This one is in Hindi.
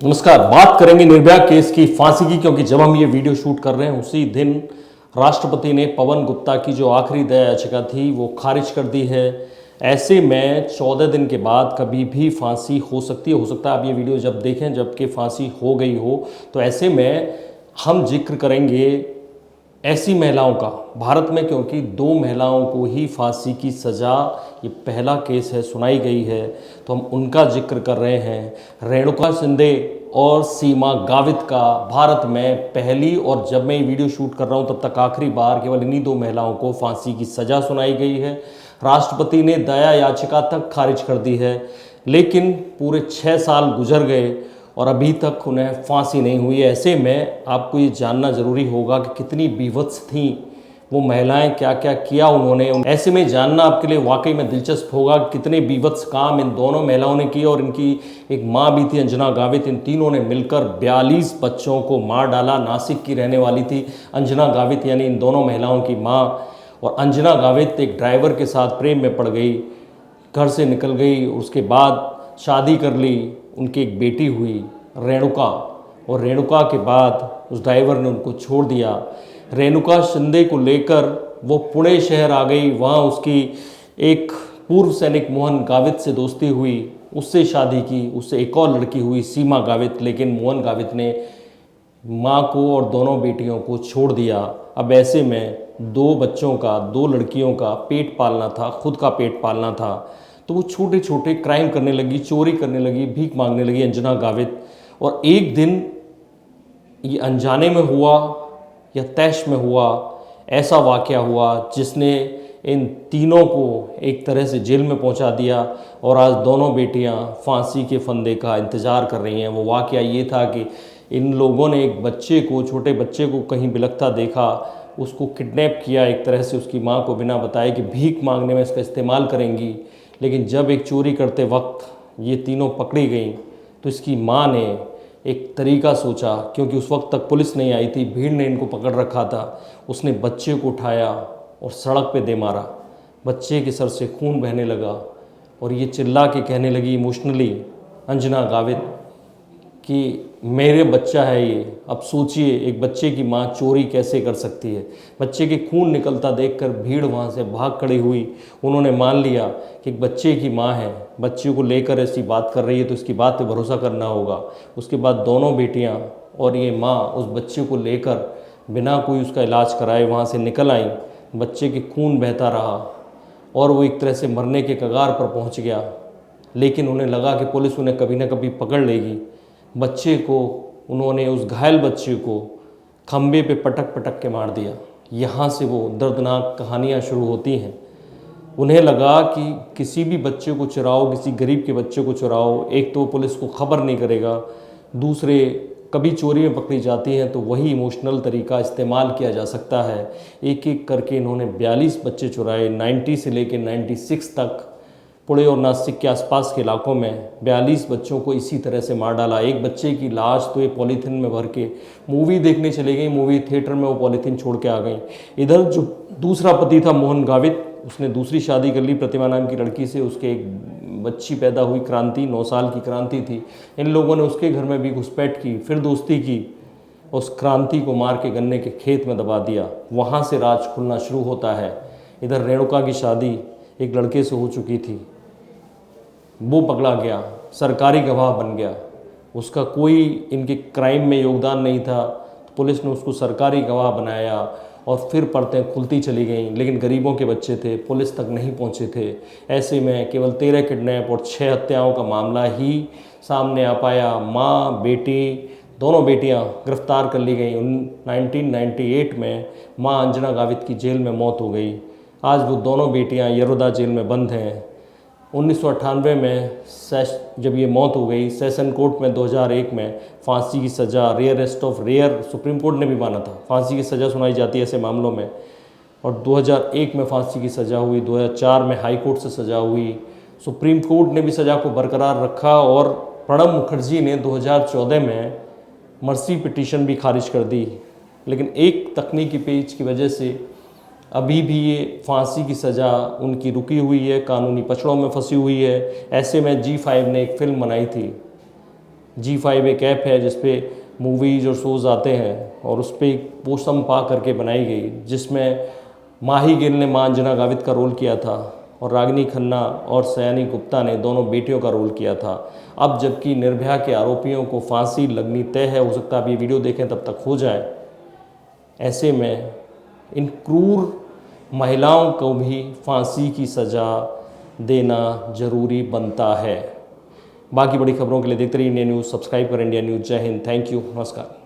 नमस्कार। बात करेंगे निर्भया केस की फांसी की, क्योंकि जब हम ये वीडियो शूट कर रहे हैं उसी दिन राष्ट्रपति ने पवन गुप्ता की जो आखिरी दया याचिका थी वो खारिज कर दी है। ऐसे में 14 दिन के बाद कभी भी फांसी हो सकती है। हो सकता है आप ये वीडियो जब देखें जबकि फांसी हो गई हो। तो ऐसे में हम जिक्र करेंगे ऐसी महिलाओं का भारत में, क्योंकि 2 महिलाओं को ही फांसी की सज़ा, ये पहला केस है, सुनाई गई है, तो हम उनका जिक्र कर रहे हैं। रेणुका शिंदे और सीमा गावित का भारत में पहली, और जब मैं ये वीडियो शूट कर रहा हूँ तब तक आखिरी बार केवल इन्हीं 2 महिलाओं को फांसी की सज़ा सुनाई गई है। राष्ट्रपति ने दया याचिका तक खारिज कर दी है, लेकिन पूरे 6 साल गुजर गए और अभी तक उन्हें फांसी नहीं हुई। ऐसे में आपको ये जानना ज़रूरी होगा कि कितनी बीभत्स थीं वो महिलाएं, क्या क्या किया उन्होंने। ऐसे में जानना आपके लिए वाकई में दिलचस्प होगा कि कितने बीभत्स काम इन दोनों महिलाओं ने किए। और इनकी एक माँ भी थी, अंजना गावित। इन तीनों ने मिलकर 42 बच्चों को मार डाला। नासिक की रहने वाली थी अंजना गावित, यानी इन दोनों महिलाओं की माँ। और अंजना गावित एक ड्राइवर के साथ प्रेम में पड़ गई, घर से निकल गई, उसके बाद शादी कर ली, उनकी एक बेटी हुई रेणुका। और रेणुका के बाद उस ड्राइवर ने उनको छोड़ दिया। रेणुका शिंदे को लेकर वो पुणे शहर आ गई। वहाँ उसकी एक पूर्व सैनिक मोहन गावित से दोस्ती हुई, उससे शादी की, उससे एक और लड़की हुई सीमा गावित। लेकिन मोहन गावित ने माँ को और दोनों बेटियों को छोड़ दिया। अब ऐसे में 2 बच्चों का, 2 लड़कियों का पेट पालना था, खुद का पेट पालना था। तो वो छोटे छोटे क्राइम करने लगी, चोरी करने लगी, भीख मांगने लगी अंजना गावित। और एक दिन ये अनजाने में हुआ या तैश में हुआ, ऐसा वाक़या हुआ जिसने इन तीनों को एक तरह से जेल में पहुंचा दिया। और आज दोनों बेटियां फांसी के फंदे का इंतज़ार कर रही हैं। वो वाक़या ये था कि इन लोगों ने एक बच्चे को, छोटे बच्चे को कहीं बिलखता देखा, उसको किडनैप किया एक तरह से, उसकी माँ को बिना बताए कि भीख मांगने में इसका इस्तेमाल करेंगी। लेकिन जब एक चोरी करते वक्त ये तीनों पकड़ी गईं तो इसकी माँ ने एक तरीका सोचा, क्योंकि उस वक्त तक पुलिस नहीं आई थी, भीड़ ने इनको पकड़ रखा था। उसने बच्चे को उठाया और सड़क पे दे मारा। बच्चे के सर से खून बहने लगा और ये चिल्ला के कहने लगी इमोशनली अंजना गावित कि मेरे बच्चा है ये। अब सोचिए एक बच्चे की माँ चोरी कैसे कर सकती है। बच्चे के खून निकलता देखकर भीड़ वहाँ से भाग खड़ी हुई। उन्होंने मान लिया कि एक बच्चे की माँ है, बच्चे को लेकर ऐसी बात कर रही है तो इसकी बात पे भरोसा करना होगा। उसके बाद दोनों बेटियाँ और ये माँ उस बच्चे को लेकर बिना कोई उसका इलाज कराए वहाँ से निकल आई। बच्चे के खून बहता रहा और वो एक तरह से मरने के कगार पर पहुँच गया। लेकिन उन्हें लगा कि पुलिस उन्हें कभी ना कभी पकड़ लेगी। बच्चे को उन्होंने, उस घायल बच्चे को खंबे पे पटक पटक के मार दिया। यहाँ से वो दर्दनाक कहानियाँ शुरू होती हैं। उन्हें लगा कि किसी भी बच्चे को चुराओ, किसी गरीब के बच्चे को चुराओ, एक तो पुलिस को खबर नहीं करेगा, दूसरे कभी चोरी में पकड़ी जाती हैं तो वही इमोशनल तरीका इस्तेमाल किया जा सकता है। एक एक करके इन्होंने 42 बच्चे चुराए। 90 से लेकर 96 तक पुणे और नासिक के आसपास के इलाकों में 42 बच्चों को इसी तरह से मार डाला। एक बच्चे की लाश तो ये पॉलीथीन में भर के मूवी देखने चली गई, मूवी थिएटर में वो पॉलीथीन छोड़ के आ गई। इधर जो दूसरा पति था मोहन गावित, उसने दूसरी शादी कर ली प्रतिमा नाम की लड़की से। उसके एक बच्ची पैदा हुई, क्रांति, 9 साल की क्रांति थी। इन लोगों ने उसके घर में भी घुसपैठ की, फिर दोस्ती की, उस क्रांति को मार के गन्ने के खेत में दबा दिया। वहाँ से राज खुलना शुरू होता है। इधर रेणुका की शादी एक लड़के से हो चुकी थी, वो पकड़ा गया, सरकारी गवाह बन गया। उसका कोई इनके क्राइम में योगदान नहीं था, तो पुलिस ने उसको सरकारी गवाह बनाया और फिर परतें खुलती चली गईं। लेकिन गरीबों के बच्चे थे, पुलिस तक नहीं पहुंचे थे। ऐसे में केवल 13 किडनैप और 6 हत्याओं का मामला ही सामने आ पाया। माँ बेटी, दोनों बेटियां गिरफ्तार कर ली गई। 1998 में माँ अंजना गावित की जेल में मौत हो गई। आज वो दोनों बेटियां यरोदा जेल में बंद हैं। 1998 में जब ये मौत हो गई, सेशन कोर्ट में 2001 में फांसी की सज़ा, rarest of rare, Supreme Court ने भी माना था फांसी की सज़ा सुनाई जाती है ऐसे मामलों में। और 2001 में फांसी की सज़ा हुई, 2004 में हाई कोर्ट से सज़ा हुई, सुप्रीम कोर्ट ने भी सज़ा को बरकरार रखा। और प्रणब मुखर्जी ने 2014 में मर्सी पिटीशन भी खारिज कर दी। लेकिन एक तकनीकी पेच की वजह से अभी भी ये फांसी की सज़ा उनकी रुकी हुई है, कानूनी पचड़ों में फंसी हुई है। ऐसे में G5 ने एक फिल्म बनाई थी G5 एक ऐप है जिस पे मूवीज़ और शोज़ आते हैं और उस पर एक पोसम पा करके बनाई गई, जिसमें माही गिल ने मां अंजना गावित का रोल किया था और रागिनी खन्ना और सयानी गुप्ता ने दोनों बेटियों का रोल किया था। अब जबकि निर्भया के आरोपियों को फांसी लगनी तय है, हो सकता है आप ये वीडियो देखें तब तक हो जाए, ऐसे में इन क्रूर महिलाओं को भी फांसी की सज़ा देना ज़रूरी बनता है। बाकी बड़ी खबरों के लिए देखते रहिए इंडिया न्यूज़, सब्सक्राइब करें इंडिया न्यूज़। जय हिंद, थैंक यू, नमस्कार।